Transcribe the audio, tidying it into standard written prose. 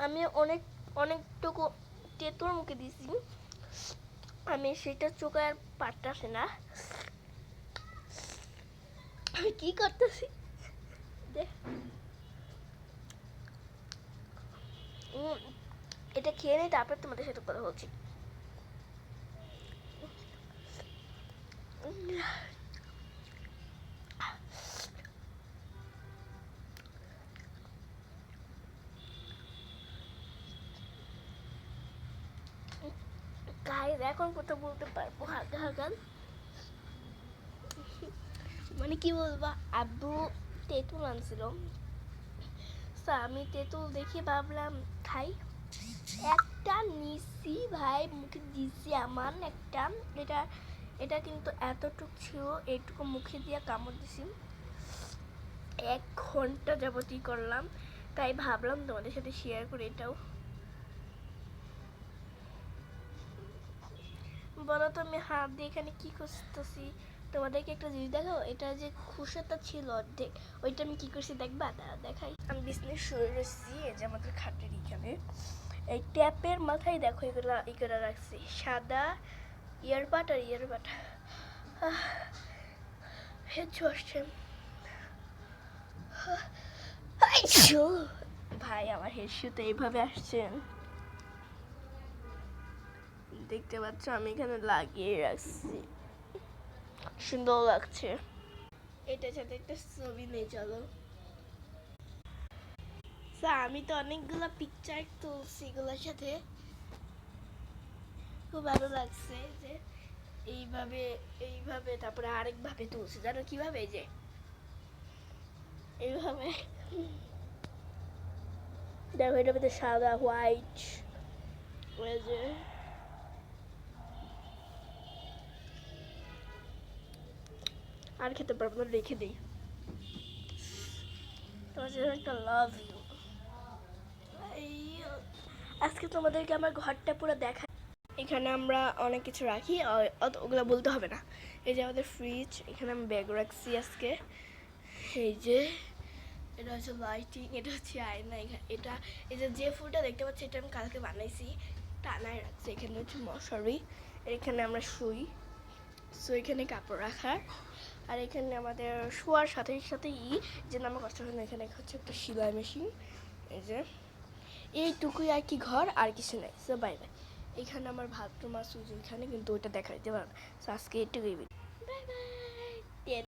আমি অনেকটুকু তেঁতুল মুখে দিছি, আমি সেটা চোখে আর পারতেছি না। আমি কি করতেছি এটা খেয়ে নেই, তারপর তোমাদের সাথে কথা বলছি। গাইস এখন কথা বলতে পারবো হালকা হালকা, মানে কি বলবো, আব্বু তেঁতুল আনছিল, আমি তেঁতুল দেখে ভাবলাম খাই, একটা নিছি ভাই, মুখে দিছি আমার একটা, এটা এটা কিন্তু এতটুক ছিল, এইটুকু মুখে দিয়ে কামড় দিছি, 1 ঘন্টা যাবতই করলাম, তাই ভাবলাম তোমাদের সাথে শেয়ার করে। এটাও বলো তো, আমি হাত দিয়ে এখানে কি করতেছি, তোমাদেরকে একটা জিনিস দেখাও, এটা যে খুশাটা ছিল অর্ধেক, ওইটা আমি কি করছি দেখবা, দেখাই। আমি বিছনায় শুয়ে রয়েছি, এই যে আমাদের খাটের এখানে, এই ট্যাপের মাথায় দেখো এগুলো রাখছি, সাদা ইয়ারবাড আর ইয়ারবাড, হেঁচু আসছে ভাই, আমার হেঁচু তো এইভাবে আসছে, দেখতে পাচ্ছ আমি এখানে লাগিয়ে রাখছি, সুন্দর লাগছে। এটার সাথে একটা ছবি নেই, চলো। আমি তো অনেকগুলো পিকচার তুলছি, এগুলোর সাথে খুব ভালো লাগছে, যে এইভাবে এইভাবে, তারপরে আরেকভাবে তুলছি, জানো কিভাবে, এই যে এইভাবে দেখো, এটার মধ্যে সাদা হোয়াইট, ওই যে আর খেতে পারবো না, রেখে দিই, তোমার জন্য একটা লাভ ইউ। আজকে তোমাদেরকে আমার ঘরটা পুরো দেখা, এখানে আমরা অনেক কিছু রাখি, ওগুলো বলতে হবে না। এই যে আমাদের ফ্রিজ, এখানে আমি ব্যাগ রাখছি আজকে, এই যে এটা হচ্ছে লাইটিং, এটা হচ্ছে আয়না, এটা এই যে ফুলটা দেখতে পাচ্ছি, এটা আমি কালকে বানাইছি, টানায় রাখছি, এখানে হচ্ছে মশারি, এখানে আমরা শুই, সো এখানে কাপড় রাখার, আর এখানে আমাদের শোয়ার সাথে সাথে যেন আমার কষ্ট হয় না, এখানে হচ্ছে একটা সেলাই মেশিন, এই যে এইটুকুই আর কি ঘর, আর কিছু নেই। So bye bye. এখানে আমার বাথরুম আছে এখানে, কিন্তু ওইটা দেখা দিতে পারবো না, আজকে এটুকুই।